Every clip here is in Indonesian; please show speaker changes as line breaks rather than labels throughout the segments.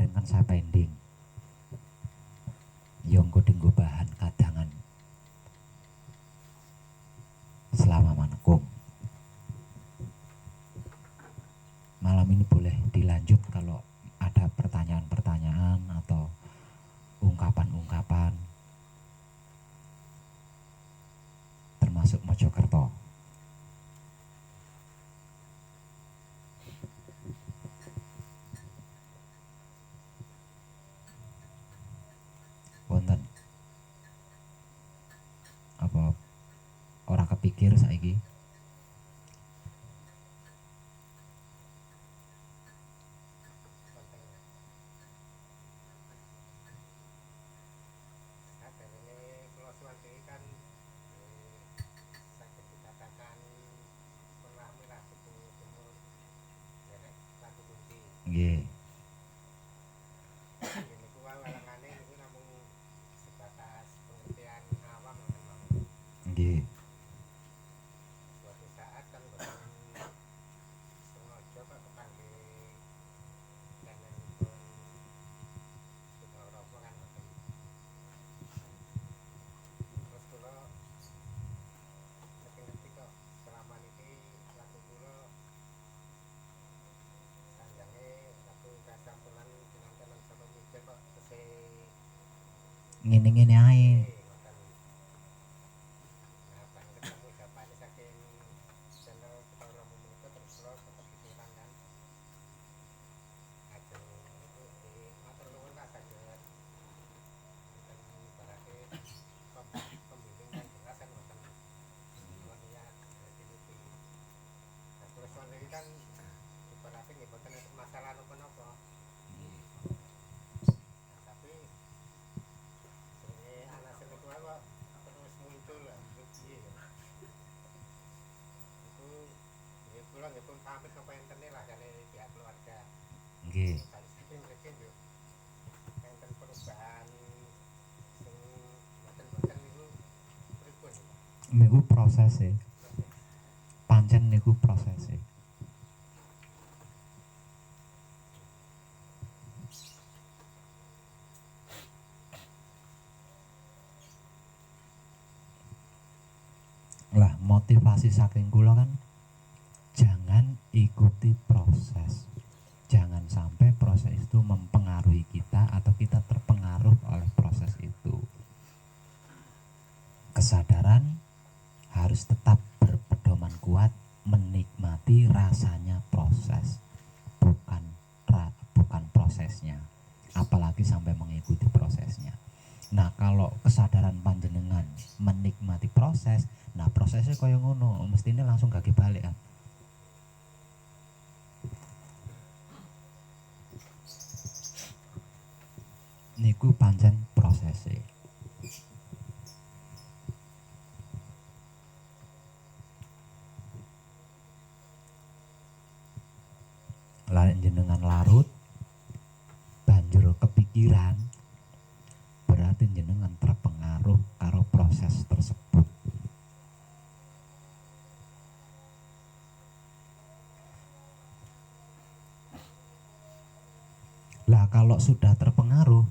kemarin kan saya pending. Yang kudinggo bahan kadangan selama manekung. Malam ini boleh dilanjut kalau ada pertanyaan-pertanyaan atau ungkapan-ungkapan, termasuk Mojokerto. Wonten apa ora kepikir saiki? Nggih. Nggih. Ngene-ngene ae. Nggih. Niku prosese. Pancen niku prosese. Lah motivasi saking kula kan jangan ikuti proses. Jangan sampai proses itu mempengaruhi kita atau kita terpengaruh oleh proses itu. Kesadaran harus tetap berpedoman kuat menikmati rasanya proses, bukan prosesnya. Apalagi sampai mengikuti prosesnya. Nah, kalau kesadaran panjenengan menikmati proses, nah prosesnya kaya ngono, mestinya langsung gak balik kan. Niku pancen prosesnya. Lan jenengan larut banjur kepikiran, berarti jenengan terpengaruh karo proses tersebut. Lah kalau sudah terpengaruh,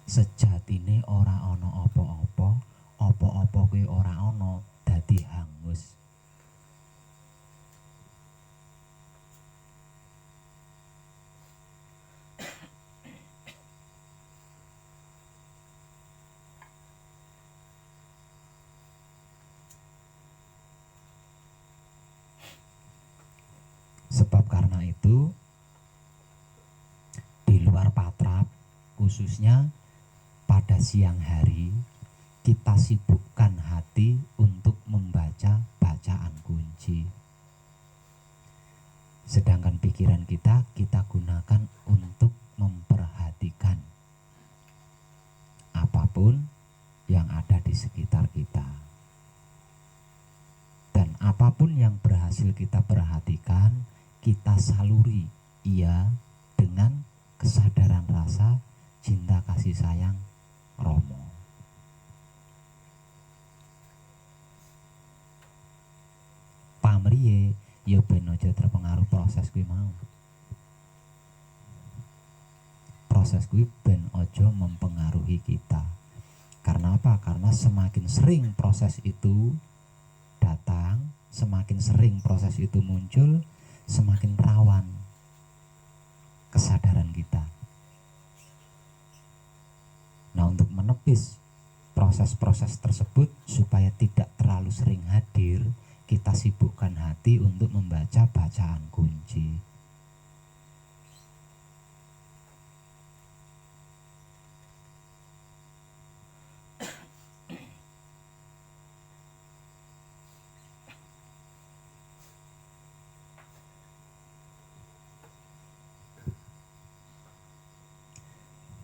sejatine ora ana apa-apa, apa-apa kuwi ora ana, dadi hangus. Sebab karena itu di luar patrap, khususnya pada siang hari, kita sibukkan hati untuk membaca bacaan kunci. Sedangkan pikiran kita gunakan untuk memperhatikan apapun yang ada di sekitar kita. Dan apapun yang berhasil kita perhatikan, kita saluri ia dengan kesadaran rasa cinta kasih sayang Romo. Pamriye ya ben aja terpengaruh proses kuwi mau. proses kuwi ben ojo mempengaruhi kita. Karena apa? Karena semakin sering proses itu datang, semakin sering proses itu muncul, semakin rawan kesadaran kita. Nah, untuk menepis proses-proses tersebut supaya tidak terlalu sering hadir, kita sibukkan hati untuk membaca bacaan kunci.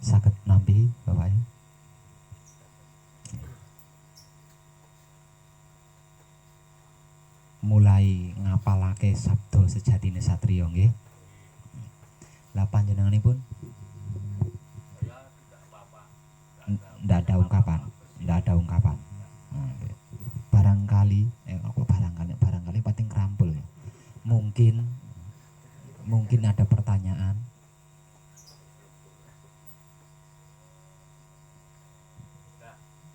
Saged nampi Bapak ya. Mulai ngapalake sabda sejatine satriya nggih. Lah panjenenganipun ndak ada ungkapan, barangkali barangkali pating krampul ya. Mungkin ada pertanyaan.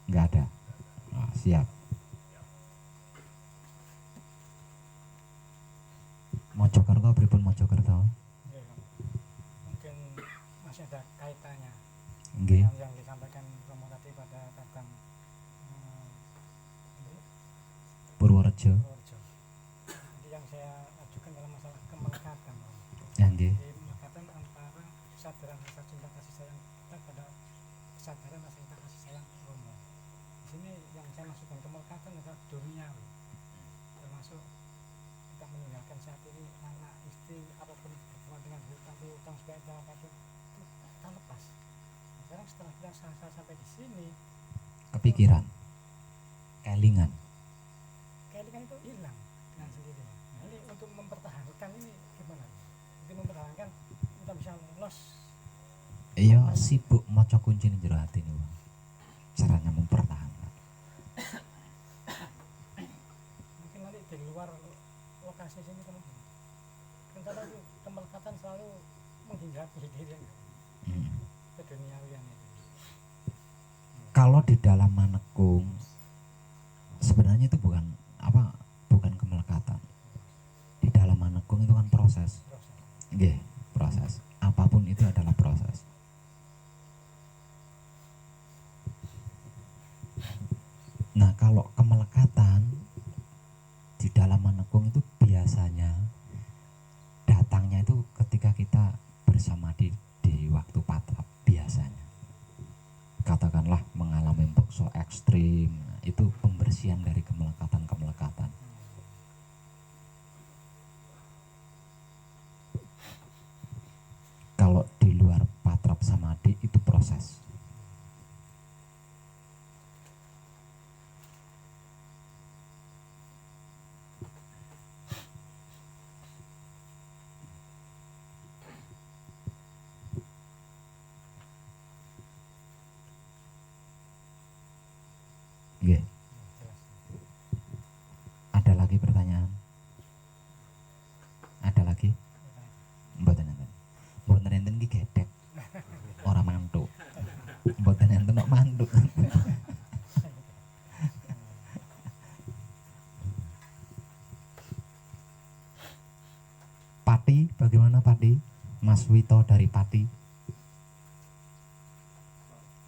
Nggak ada. Oh, siap. Mojokerto pripun Mojokerto?
Mungkin masih ada kaitannya
Nggih.
yang disampaikan Romo tadi pada tentang
Purworejo.
Jadi yang saya ajukan dalam masalah kemelekatan.
Ya nggih.
Kemelekatan antara kesadaran rasa cinta kasih sayang kita pada kesadaran rasa cinta kasih sayang Romo. Di sini yang saya maksudkan kemelekatan adalah duniawi, termasuk kita meninggalkan saat ini anak, istri, apapun berhubungan dengan hutang sepeda apapun itu kita lepas. Sekarang setelah kita sampai di sini,
Kepikiran, kelingan
itu hilang dengan sendirinya. Nah, ini untuk mempertahankan ini gimana? Untuk mempertahankan kita bisa lolos.
Iya, sibuk maca kunci ning jero ati niku. Caranya mempertahankan.
Mungkin nanti di luar lokasi sini kan kalau itu kemelekatan selalu menghinggapi diri keduniawian itu.
Kalau di dalam manekung sebenarnya itu bukan kemelekatan. Di dalam manekung itu kan proses. Nggih, proses. Apapun itu adalah proses. Nah, kalau kemelekatan di dalam manekung itu biasanya datangnya itu ketika kita bersama di waktu patrap biasanya. Katakanlah mengalami bokso ekstrim, itu pembersihan dari kemelekatan. Kalau di luar patrap samadhi itu proses. Nggih. Ada lagi pertanyaan? Ada lagi? Mboten enten. Mboten enten ki gedek. Ora mantuk. Mboten enten kok mantuk. Pati, bagaimana Pati? Mas Wito dari Pati.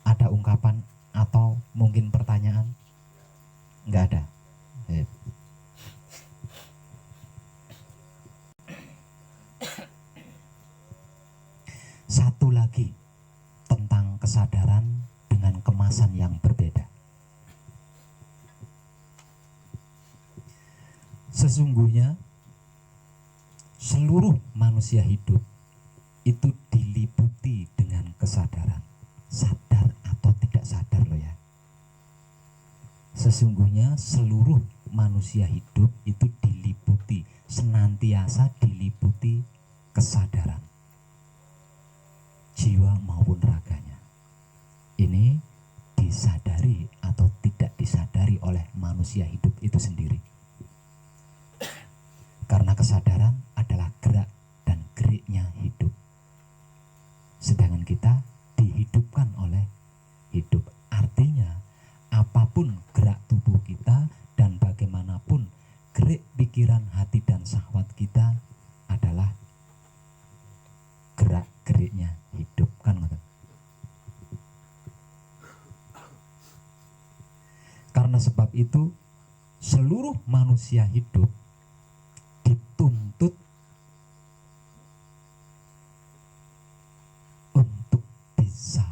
Ada ungkapan atau mungkin pertanyaan? Nggak ada. Satu lagi tentang kesadaran dengan kemasan yang berbeda. Sesungguhnya seluruh manusia hidup itu diliputi dengan kesadaran, sadar atau tidak sadar loh ya. Sesungguhnya seluruh manusia hidup itu diliputi, senantiasa diliputi kesadaran, jiwa maupun raganya. Ini disadari atau tidak disadari oleh manusia hidup itu sendiri. Karena kesadaran adalah gerak dan geriknya hidup. Sedangkan kita sebab itu seluruh manusia hidup dituntut untuk bisa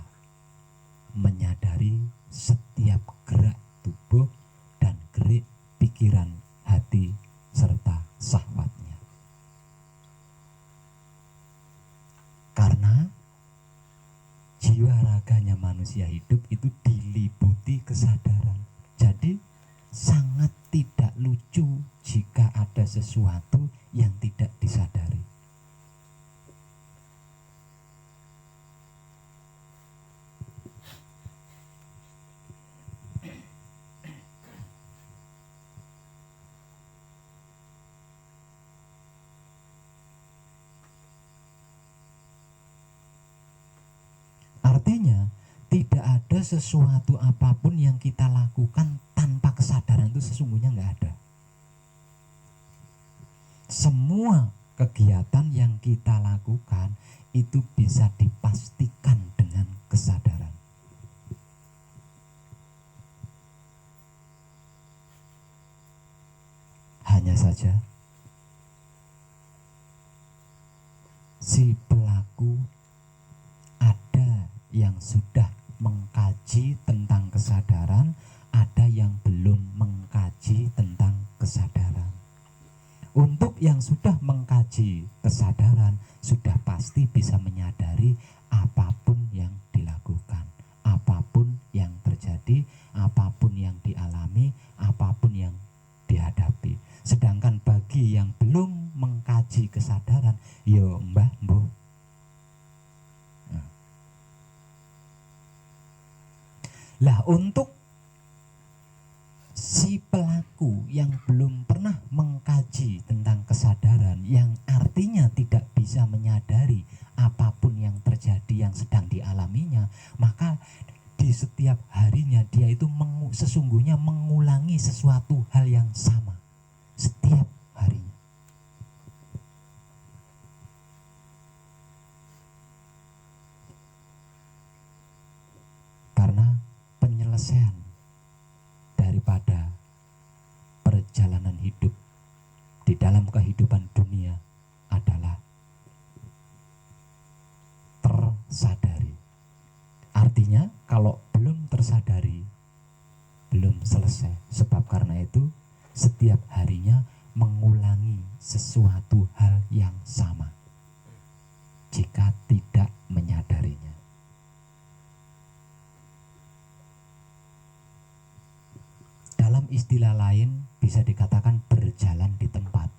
menyadari setiap gerak tubuh dan gerak pikiran, hati, serta syahwatnya. Karena jiwa raganya manusia hidup itu diliputi kesadaran. Jadi sangat tidak lucu jika ada sesuatu yang tidak disadari. Artinya tidak ada sesuatu apapun yang kita lakukan tanpa kesadaran, itu sesungguhnya nggak ada. Semua kegiatan yang kita lakukan itu bisa dipastikan dengan kesadaran. Hanya saja si pelaku ada yang sudah mengkaji tentang kesadaran, ada yang belum mengkaji tentang kesadaran. Untuk yang sudah mengkaji kesadaran, sudah pasti bisa menyadari apapun yang dilakukan, apapun yang terjadi, apapun yang dialami, apapun yang dihadapi. Sedangkan bagi yang belum mengkaji kesadaran, yo mbah mbuh. Lah untuk si pelaku yang belum pernah mengkaji tentang kesadaran, yang artinya tidak bisa menyadari apapun yang terjadi yang sedang dialaminya, maka di setiap harinya dia itu sesungguhnya mengulangi sesuatu hal yang sama setiap harinya. Karena penyelesaian daripada perjalanan hidup di dalam kehidupan dunia adalah tersadari. Artinya kalau belum tersadari, belum selesai. Sebab karena itu setiap harinya mengulangi sesuatu hal yang sama jika tidak menyadarinya. Dalam istilah lain bisa dikatakan berjalan di tempat.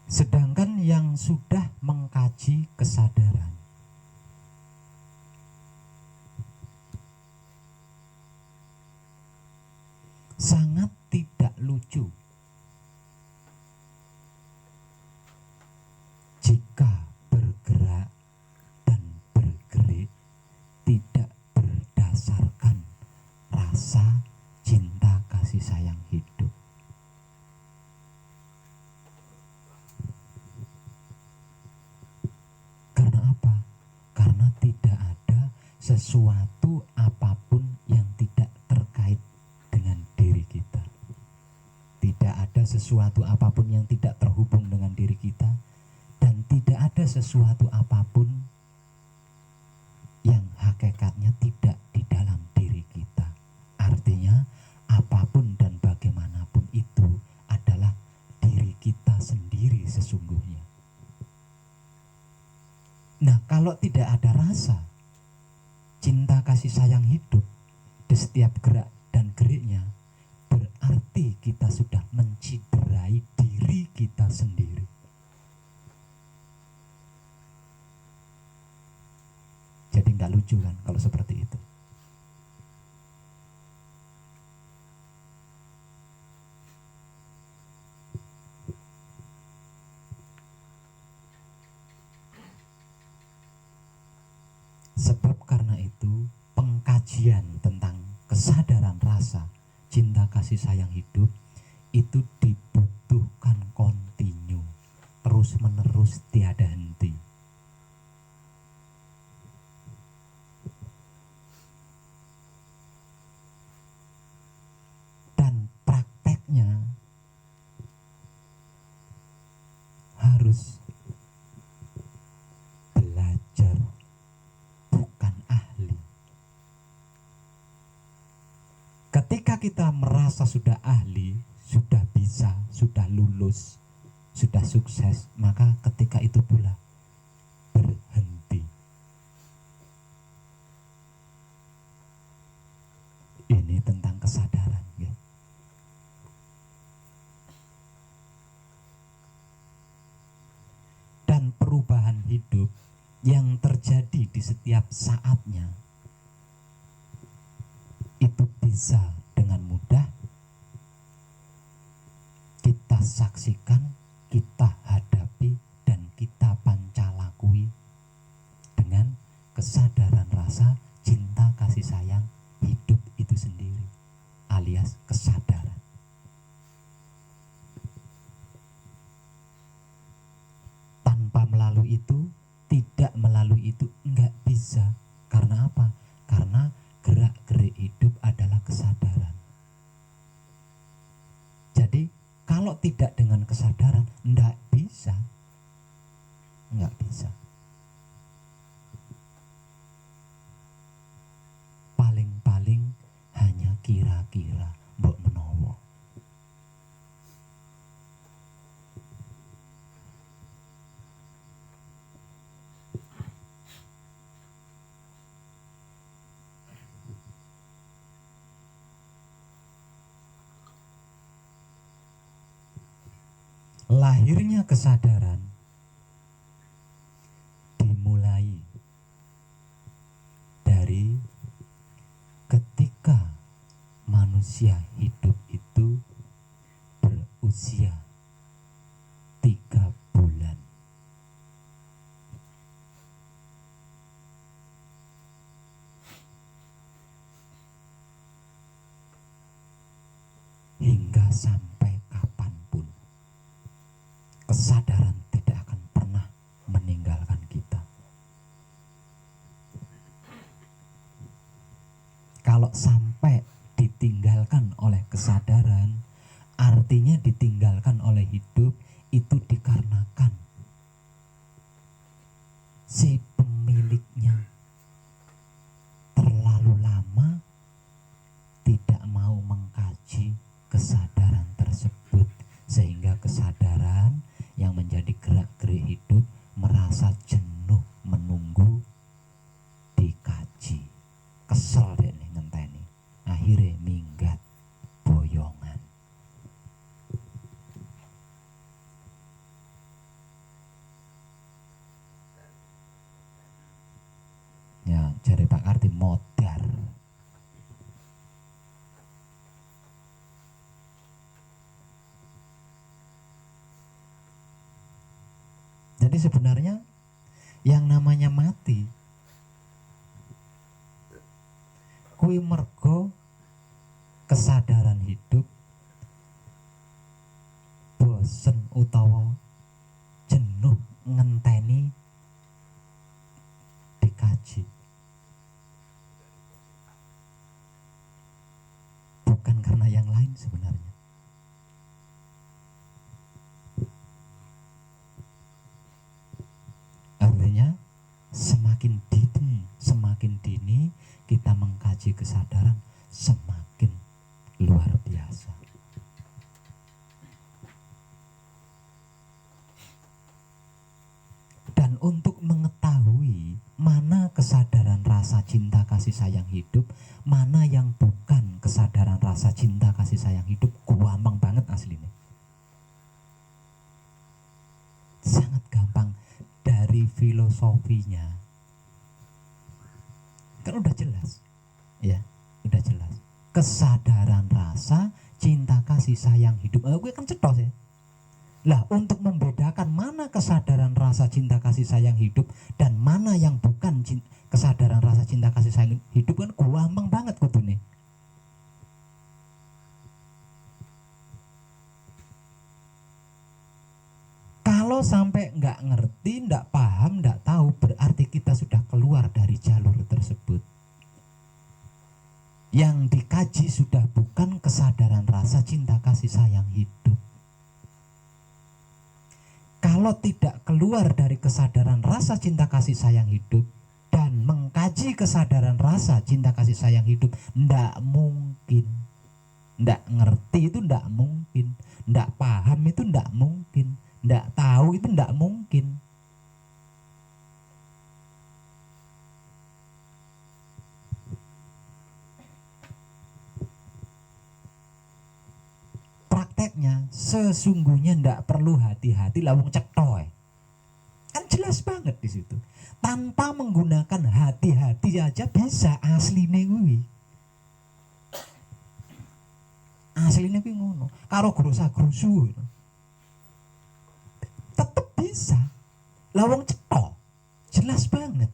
Sedangkan yang sudah mengkaji kesadaran, sangat tidak lucu jika bergerak dan bergerik tidak berdasarkan rasa cinta kasih sayang hidup. Karena apa? Karena tidak ada sesuatu apapun yang tidak terkait dengan diri kita. Tidak ada sesuatu apapun yang tidak terhubung dengan diri kita, dan tidak ada sesuatu apapun yang hakikatnya tidak di dalam diri kita. Artinya apapun dan bagaimanapun itu adalah diri kita sendiri sesungguhnya. Nah, kalau tidak ada rasa cinta kasih sayang hidup di setiap gerak dan geriknya, berarti kita sudah menciderai diri kita sendiri. Jadi nggak lucu kan kalau seperti itu. Sebab karena itu pengkajian tentang kesadaran rasa cinta kasih sayang hidup itu dibutuhkan kontinu, terus menerus, tiada henti. Dan prakteknya harus belajar, bukan ahli. Ketika kita merasa sudah ahli, sudah bisa, sudah lulus, sudah sukses, maka ketika itu pula berhenti. Ini tentang kesadaran, ya. Dan perubahan hidup yang terjadi di setiap saatnya itu bisa dengan mudah kita saksikan, kita hadapi, dan kita pancalakui dengan kesadaran rasa cinta kasih sayang hidup itu sendiri, alias kesadaran. Tanpa melalui itu, tidak melalui itu, enggak bisa. Karena apa? Karena gerak-gerik hidup adalah kesadaran. Jadi kalau tidak dengan kesadaran, enggak bisa. Enggak bisa. Paling-paling hanya kira-kira, mbok menowo. Lahirnya kesadaran dimulai dari ketika manusia hidup itu berusia 3 bulan. Hingga sampai kapanpun, kesadaran tidak akan pernah meninggalkan kita. Kalau sampai ditinggalkan oleh kesadaran, artinya ditinggalkan oleh hidup, itu dikarenakan si pemiliknya terlalu lama tidak mau mengkaji kesadaran tersebut, sehingga kesadaran yang menjadi gerak-gerik hidup merasa jenuh menunggu dikaji. Kesel deh nih ngenteni, akhirnya minggat boyongan. Ya, jare Pak Karti modar. Jadi sebenarnya yang namanya mati kui mergo kesadaran hidup bosen utawa jenuh ngenteni dikaji, bukan karena yang lain sebenarnya. Artinya semakin dini kita mengkaji kesadaran, semakin luar biasa. Dan untuk mengetahui mana kesadaran rasa cinta kasih sayang hidup, mana yang bukan kesadaran rasa cinta kasih sayang hidup, gampang banget aslinya. Sangat gampang. Dari filosofinya kan udah jelas, ya, udah jelas. Kesadaran rasa cinta kasih sayang hidup, gue kan cetos ya. Lah, untuk membedakan mana kesadaran rasa cinta kasih sayang hidup dan mana yang bukan kesadaran rasa cinta kasih sayang hidup kan gampang banget kudune. Kalau sampai nggak ngerti, nggak paham, nggak tahu, berarti kita sudah keluar dari jalur tersebut. Yang dikaji sudah bukan kesadaran rasa cinta kasih sayang hidup. Kalau tidak keluar dari kesadaran rasa cinta kasih sayang hidup dan mengkaji kesadaran rasa cinta kasih sayang hidup, ndak mungkin. Ndak ngerti itu ndak mungkin. Ndak paham itu ndak mungkin. Ndak tahu itu ndak mungkin. Prakteknya sesungguhnya ndak perlu hati-hati lawung cetoy. Kan jelas banget di situ. Tanpa menggunakan hati-hati aja bisa asline kuwi. Asline kuwi ngono. Karo grosa-grosu. Tetep bisa. Lawang cetok. Jelas banget.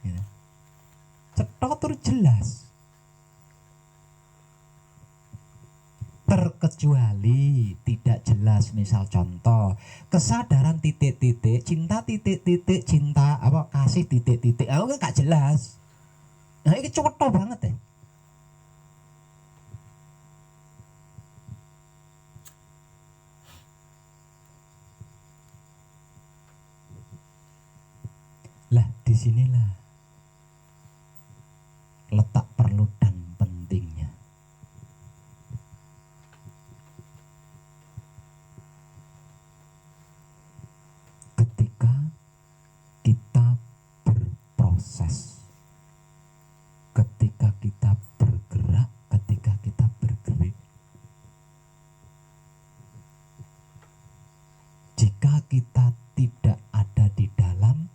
Ya. Cetok terus jelas. Terkecuali tidak jelas, misal contoh kesadaran titik-titik, cinta titik-titik, cinta apa kasih titik-titik, aku kan gak jelas. Nah ini cetok banget ya. Lah disinilah letak perlu dan pentingnya. Ketika kita berproses, ketika kita bergerak, ketika kita bergerik, jika kita tidak ada di dalam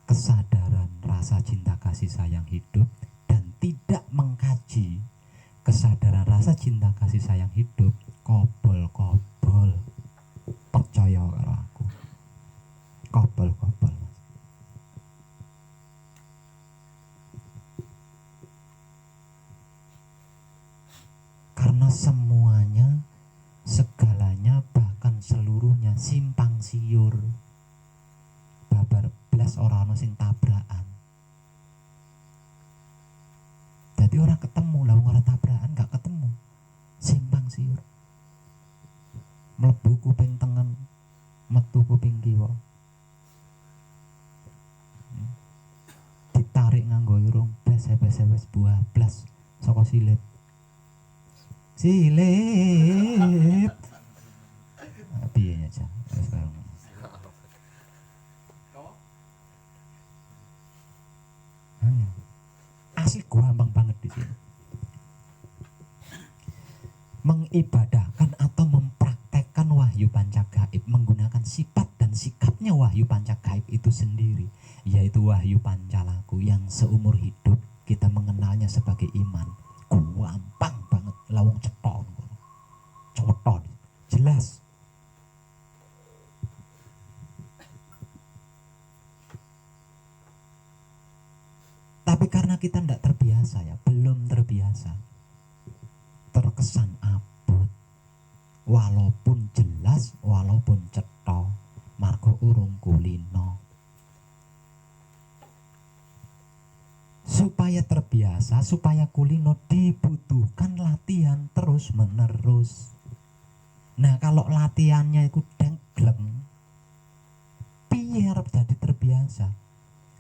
kesadaran rasa cinta kasih sayang hidup dan tidak mengkaji kesadaran rasa cinta kasih sayang hidup, kobol-kobol, percaya karo aku, kobol-kobol. Karena semuanya, segalanya, bahkan seluruhnya simpang siur, babar blas ora ono sing tabrakan. Jadi orang ketemu lah, orang tabrakan gak ketemu, simpang siur. Mlebu kuping tengen, metu kuping kiwa. Ditarik nganggo irung blas hebes buah blas saka silit. Silit. Piye ya, Cak? Sekarang. Asik gampang banget di sini. Mengibadahkan atau mempraktekkan wahyu pancagaib menggunakan sifat dan sikapnya wahyu pancagaib itu sendiri, yaitu wahyu pancalaku yang seumur hidup kita mengenalnya sebagai iman. Gampang banget, lawung ceton, ceton, jelas. Tapi karena kita tidak terbiasa ya, belum terbiasa, terkesan abot, walaupun jelas, walaupun cetha, margo urung kulino. Supaya terbiasa, supaya kulino dibutuhkan latihan terus menerus. Nah kalau latihannya itu dengkleng, piye arep dadi terbiasa?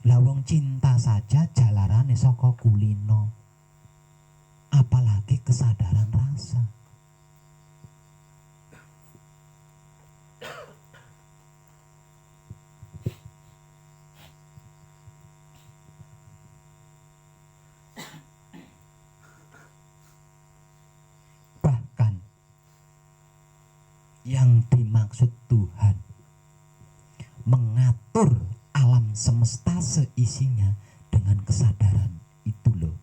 Lawang cinta saja jalarane saka kulino, apalagi kesadaran rasa. Bahkan yang dimaksud Tuhan mengatur alam semesta seisinya dengan kesadaran itu loh.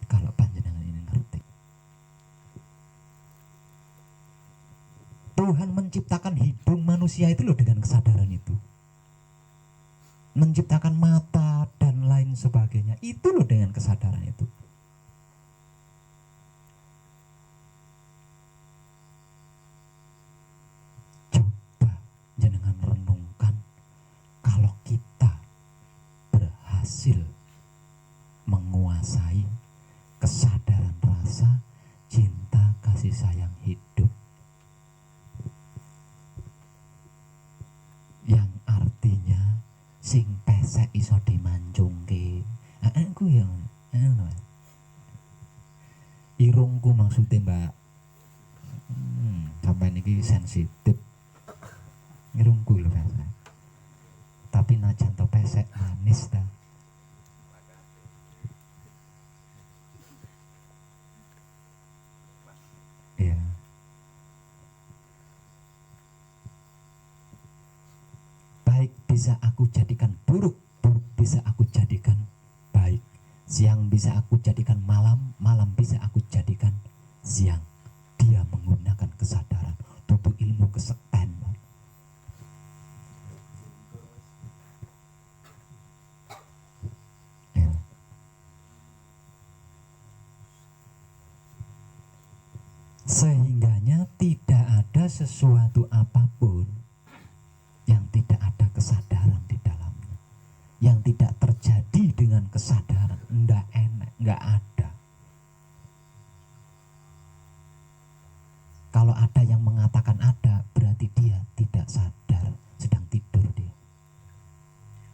Kalau panjenengan ini ngerti, Tuhan menciptakan hidung manusia itu loh dengan kesadaran itu, menciptakan mata dan lain sebagainya itu loh dengan kesadaran itu. maksudnya Mbak? Sampai niki sensitif ngerungku lho Mas. Tapi najan to pesek manis ta. Iya. Baik bisa aku jadikan buruk, buruk bisa aku jadikan baik. Siang bisa aku jadikan malam, malam bisa aku jadikan siang. Dia menggunakan kesadaran, tutu ilmu kesekten. Ya. Sehingganya tidak ada sesuatu apapun yang tidak ada kesadaran di dalamnya, yang tidak terjadi dengan kesadaran, ndak enak, nggak ada. Kalau ada yang mengatakan ada, berarti dia tidak sadar, sedang tidur dia.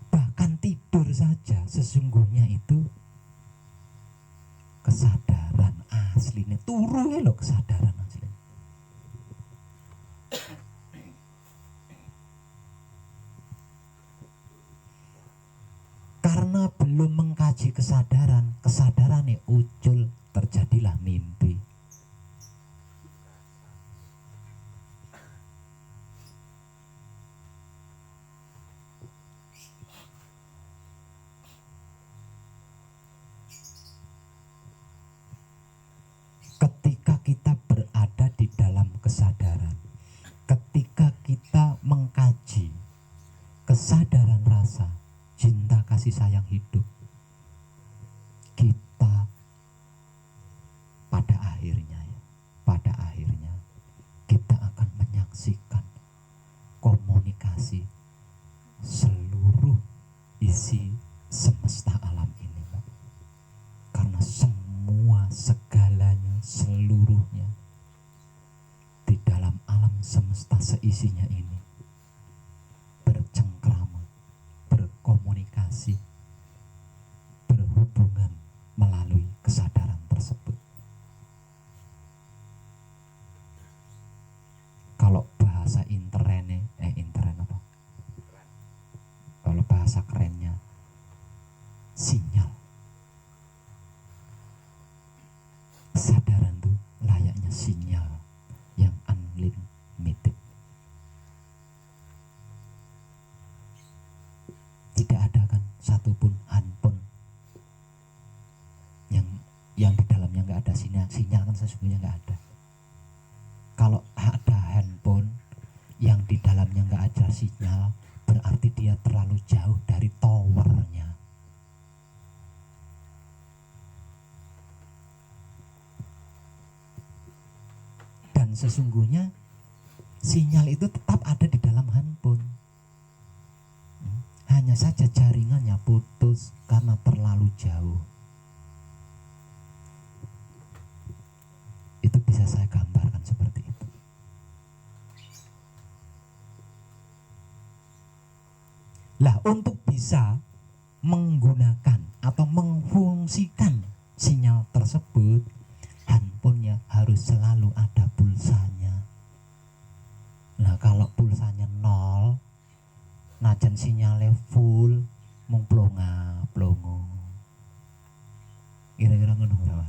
Bahkan tidur saja sesungguhnya itu kesadaran aslinya, turu ya loh kesadaran asli. Karena belum mengkaji kesadaran, kesadarannya ucul, terjadilah mimpi. Ketika kita berada di dalam kesadaran, ketika kita mengkaji kesadaran rasa, cinta, kasih sayang hidup, kita pada akhirnya kita akan menyaksikan komunikasi seluruh isi semesta alam ini, Mbak. Karena semua segalanya, seluruhnya di dalam alam semesta seisinya ini bercengkrama, berkomunikasi, berhubungan melalui kesadaran tersebut. Kalau bahasa intern apa? Kalau bahasa kerennya sinyal. Kesadaran tuh layaknya sinyal yang unlimited. Tidak ada kan satupun handphone yang di dalamnya nggak ada sinyal kan sesungguhnya nggak ada. Kalau ada handphone yang di dalamnya nggak ada sinyal, berarti dia terlalu jauh dari towernya. Dan sesungguhnya sinyal itu tetap ada di dalam handphone. Hanya saja jaringannya putus karena terlalu jauh. Itu bisa saya gambarkan seperti itu. Lah, untuk bisa menggunakan atau mengfungsikan sinyal tersebut, handphonenya harus selalu ada pulsanya. Nah, kalau pulsanya nol, najan sinyalnya full, mung plongo. Kira-kira ngono berapa?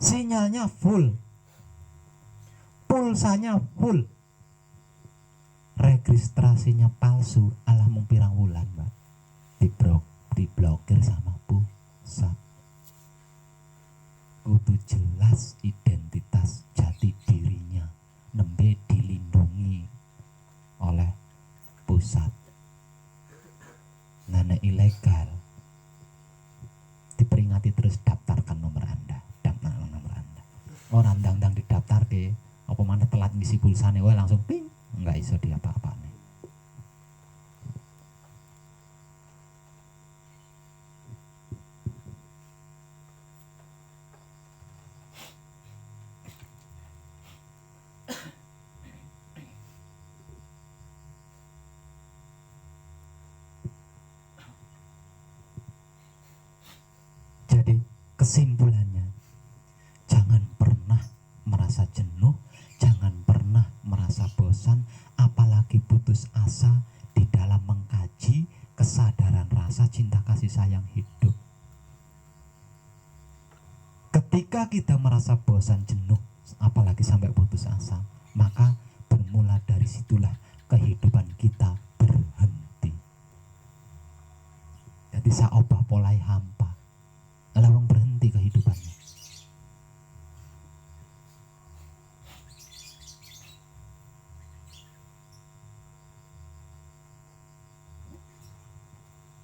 Sinyalnya full, pulsanya full, registrasinya palsu, alah mung pirang wulan, Mbak. Diblokir sama pusat. Kudu jelas identitas jati dirinya, nembe dilindungi oleh pusat. Nana ilegal, diperingati terus, daftarkan nomor Anda. Orang dang didaftar ke apa mana telat ngisi pulsane, wah langsung ping, nggak iso dia apa-apa nih. kesimpulannya, jangan pernah merasa jenuh, jangan pernah merasa bosan, apalagi putus asa di dalam mengkaji kesadaran rasa cinta kasih sayang hidup. Ketika kita merasa bosan, jenuh, apalagi sampai putus asa, maka bermula dari situlah kehidupan kita berhenti. Jadi saobah polai hampa, lawang berhenti kehidupannya.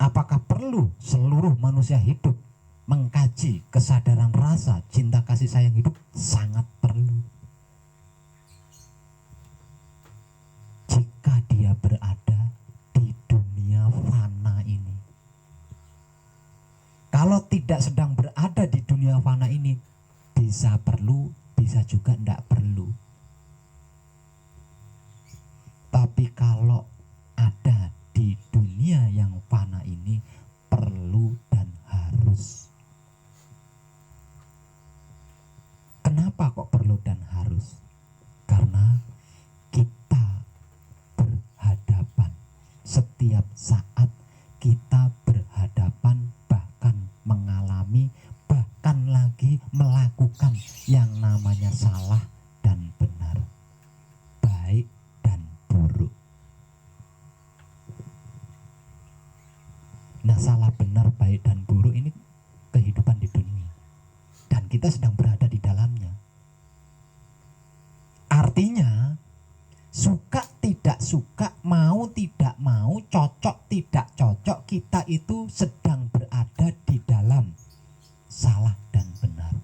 Apakah perlu seluruh manusia hidup mengkaji kesadaran rasa cinta kasih sayang hidup? Sangat perlu. Jika dia berada di dunia fana ini. Kalau tidak sedang berada di dunia fana ini, bisa perlu, bisa juga tidak perlu. Tapi kalau ada di dunia yang fana ini, perlu dan harus. Kenapa kok perlu dan harus? Karena kita berhadapan setiap saat, kita berhadapan, bahkan mengalami, bahkan lagi melakukan yang namanya salah dan benar, baik dan buruk. Nah, salah benar, baik dan buruk ini kehidupan di dunia, dan kita sedang berada di dalamnya. Artinya suka tidak suka, mau tidak mau, cocok tidak cocok, kita itu sedang berada di dalam salah dan benar,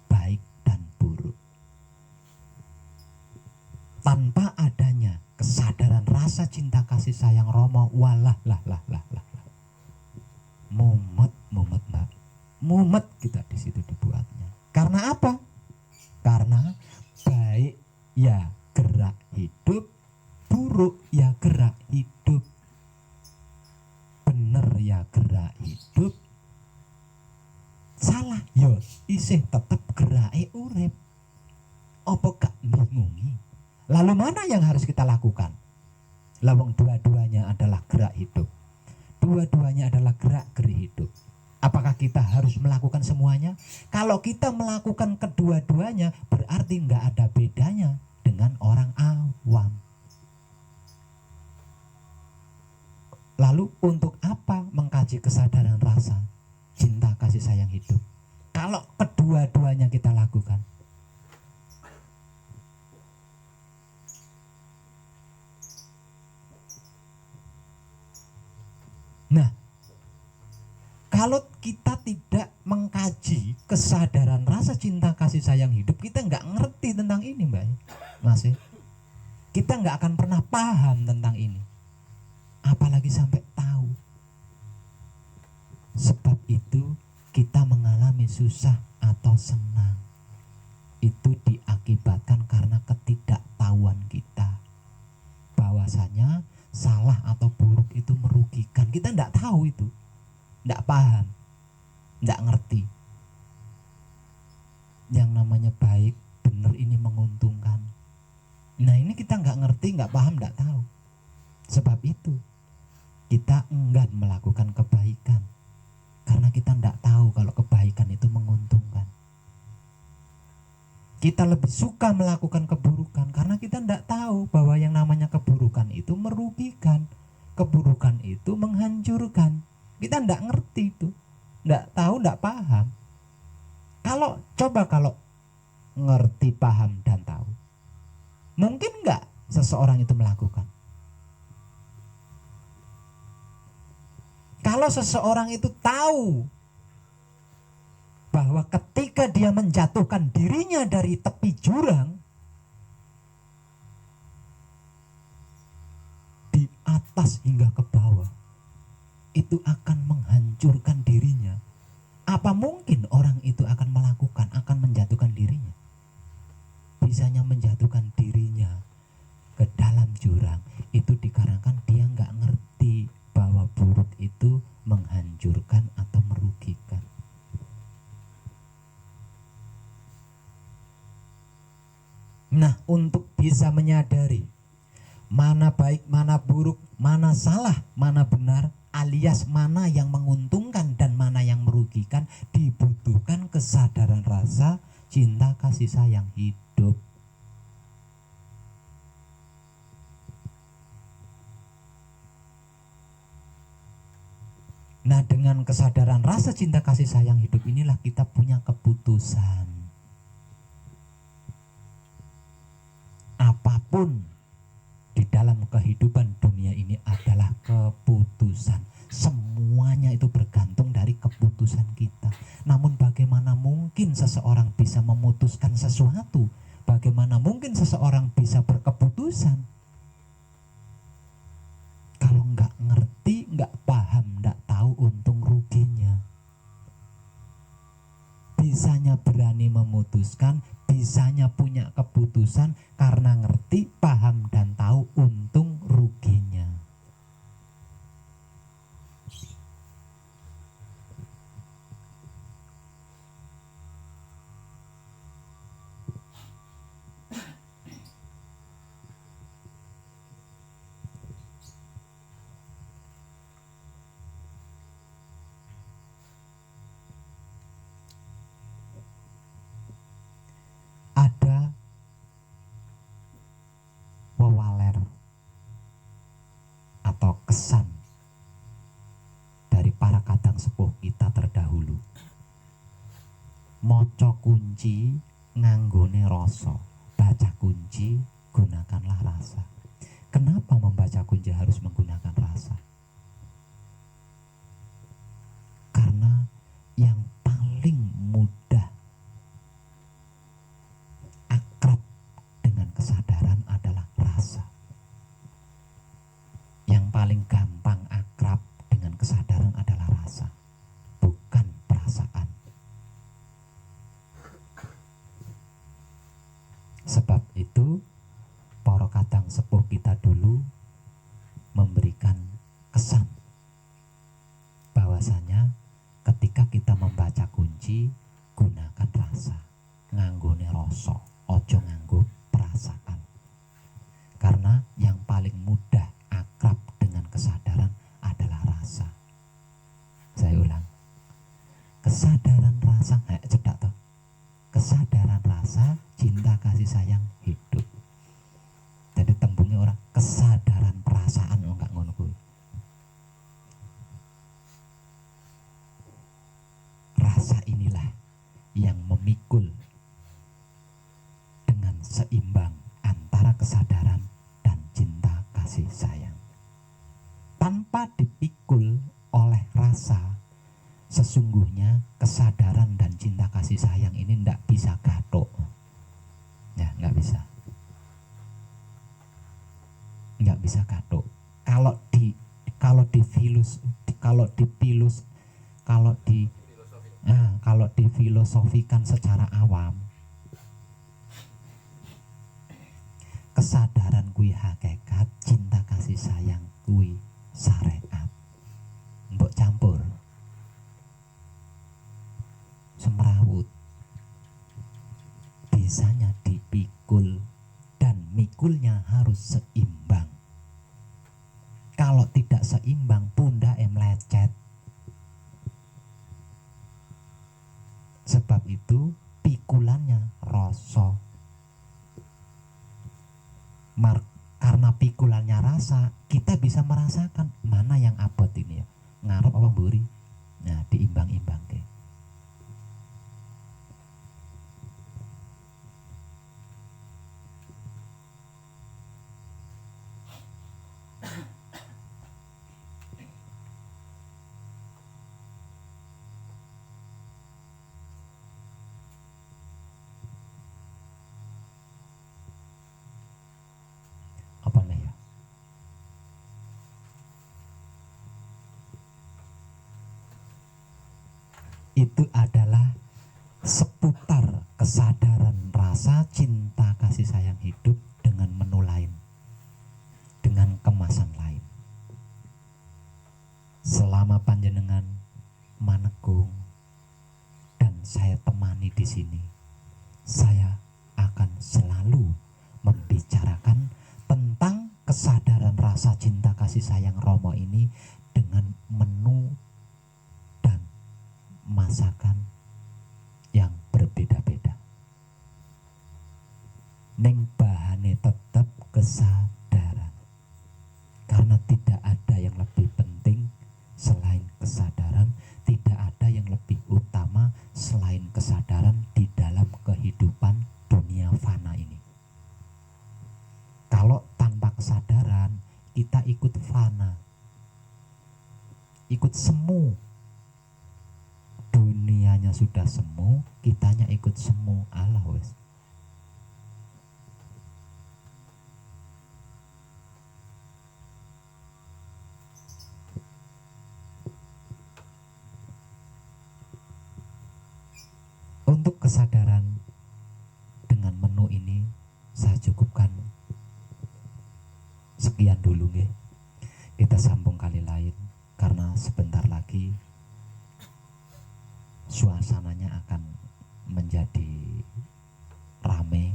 baik dan buruk. Tanpa adanya kesadaran rasa cinta kasih sayang Romo, walah lah mumet mbak, mumet kita di situ dibuatnya. Karena apa? Karena baik ya gerak hidup, buruk ya gerak hidup, bener ya gerak hidup, salah yo isih tetep gerake urip. Apa gak bingungi? Lalu mana yang harus kita lakukan? Lawang dua-duanya adalah gerak hidup, dua-duanya adalah gerak-gerik hidup. Apakah kita harus melakukan semuanya? Kalau kita melakukan kedua-duanya, berarti nggak ada bedanya dengan orang awam. Lalu untuk apa mengkaji kesadaran rasa cinta kasih sayang hidup? Kalau kedua-duanya kita lakukan. Nah, kalau kita tidak mengkaji kesadaran rasa cinta kasih sayang hidup, kita nggak ngerti tentang ini, Mbak. Masih, kita nggak akan pernah paham tentang ini, apalagi sampai tahu. Sebab itu kita mengalami susah atau senang, itu diakibatkan karena ketidaktahuan kita bahwasanya salah atau buruk itu merugikan. Kita tidak tahu itu, tidak paham, tidak ngerti. Yang namanya baik, benar ini menguntungkan. Nah ini kita nggak ngerti, nggak paham, nggak tahu. Sebab itu kita enggan melakukan kebaikan, karena kita tidak tahu kalau kebaikan itu menguntungkan. Kita lebih suka melakukan keburukan karena kita tidak tahu bahwa yang namanya keburukan itu merugikan, keburukan itu menghancurkan. Kita tidak ngerti itu, tidak tahu, tidak paham. Kalau ngerti, paham dan tahu, mungkin nggak seseorang itu melakukan? Kalau seseorang itu tahu bahwa ketika dia menjatuhkan dirinya dari tepi jurang, di atas hingga ke bawah, itu akan menghancurkan dirinya, apa mungkin orang itu akan melakukan, akan menjatuhkan dirinya? Bisanya menjatuhkan dirinya ke dalam jurang itu dikarenakan dia nggak ngerti bahwa buruk itu menghancurkan atau merugikan. Nah, untuk bisa menyadari mana baik, mana buruk, mana salah, mana benar, alias mana yang menguntungkan dan mana yang merugikan, dibutuhkan kesadaran rasa cinta kasih sayang hidup. Nah, dengan kesadaran rasa cinta kasih sayang hidup inilah kita punya keputusan. Apapun di dalam kehidupan dunia ini adalah keputusan. Semuanya itu bergantung dari keputusan kita. Namun bagaimana mungkin seseorang bisa memutuskan sesuatu? Bagaimana mungkin seseorang bisa berkeputusan kalau nggak ngerti, nggak paham, nggak tahu untung ruginya? Bisanya berani memutuskan, bisanya punya keputusan karena ngerti, paham, dan tahu untung ruginya. Ada wewaler atau kesan dari para kadang sepuh kita terdahulu. Moco kunci nganggone rasa, baca kunci gunakanlah rasa. Kenapa membaca kunci harus menggunakan rasa? Karena yang paling mudah akrab dengan kesadaran adalah rasa. Yang paling gampang akrab dengan kesadaran adalah rasa, bukan perasaan. Sebab itu para kadang sepuh kita dulu memberikan kesan bahwasanya ketika kita membaca kunci, gunakan rasa, nganggone rasa, ojo nganggo perasaan. Karena yang paling mudah akrab dengan kesadaran adalah rasa. Saya ulang, kesadaran rasa, cedak toh. Kesadaran rasa cinta kasih sayang hidup. Jadi tembungnya orang kesadaran perasaan, enggak ngono kuwi. Rasa inilah yang memikul dengan seimbang antara kesadaran dan cinta kasih sayang. Tanpa dipikul oleh rasa, sesungguhnya kesadaran dan cinta kasih sayang ini tidak bisa gathuk. Ya, nggak bisa. Nggak bisa gathuk. Kalau difilosofikan secara awam, kesadaran kui hakikat, cinta kasih sayang kui syariat. Mbok campur semrawut, bisanya dipikul dan mikulnya harus seimbang. Kalau tidak seimbang, pundak melecet. Sebab itu pikulannya rasa. Karena pikulannya rasa, kita bisa merasakan mana yang abot ini ya, ngarep apa mburi. Nah, diimbang-imbang ke. Apa nih ya? Itu adalah seputar kesadaran rasa cinta kasih sayang hidup dengan menu lain, dengan kemasan lain. Selama panjenengan manegung dan saya temani di sini, saya akan selalu membicarakan tentang kesadaran rasa cinta kasih sayang Romo ini dengan menu dan masakan yang berbeda-beda. Ning bahane tetap kesadaran, karena tidak ada yang lebih penting selain kesadaran, tidak ada yang lebih utama selain kesadaran di dalam kehidupan dunia fana ini. Kalau tanpa kesadaran kita ikut fana, ikut semu, dunianya sudah semu, kitanya ikut semu, alah wes. Untuk kesadaran dengan menu ini saya cukupkan sekian dulu nggih. Kita sambung kali lain karena sebentar lagi suasananya akan menjadi rame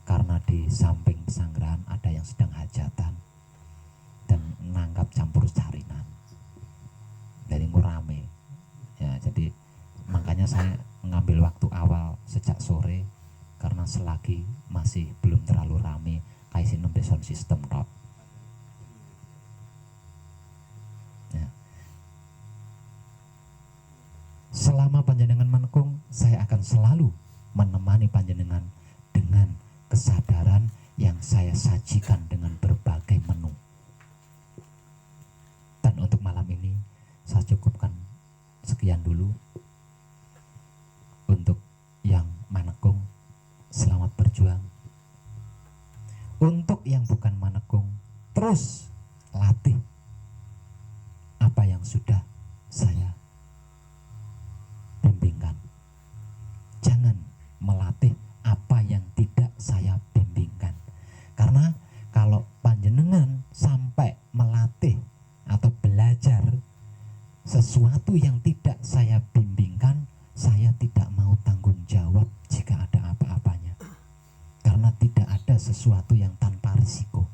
karena di samping pesanggrahan ada yang sedang hajatan dan nanggap campur sarinan. Jadi rame. Ya, jadi makanya saya mengambil waktu awal sejak sore karena selagi masih belum terlalu rame kayak nembe sound system tok. Ya. Selama panjenengan menekung, saya akan selalu menemani panjenengan dengan kesadaran yang saya sajikan dengan berbagai menu. Dan untuk malam ini saya cukupkan sekian dulu. Untuk yang manekung, selamat berjuang. Untuk yang bukan manekung, terus latih apa yang sudah saya bimbingkan. Jangan melatih apa yang tidak saya bimbingkan. Karena kalau panjenengan sampai melatih atau belajar sesuatu yang tidak saya bimbingkan, saya tidak mau tanggung jawab jika ada apa-apanya. Karena tidak ada sesuatu yang tanpa risiko.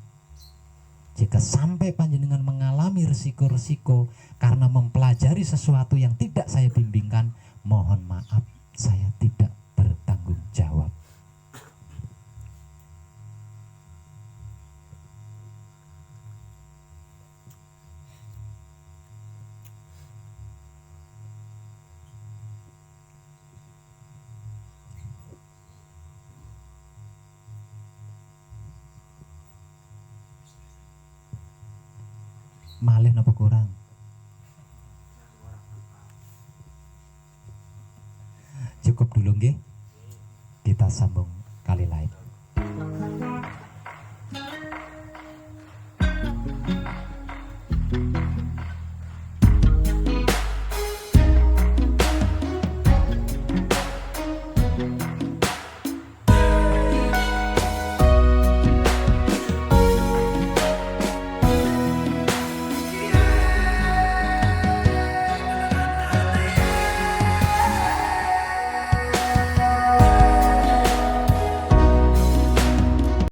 Jika sampai panjenengan mengalami risiko-risiko karena mempelajari sesuatu yang tidak saya bimbingkan, mohon maaf, saya tidak bertanggung jawab. Malih napa kurang? Cukup dulu nggih. Kita sambung kali lain.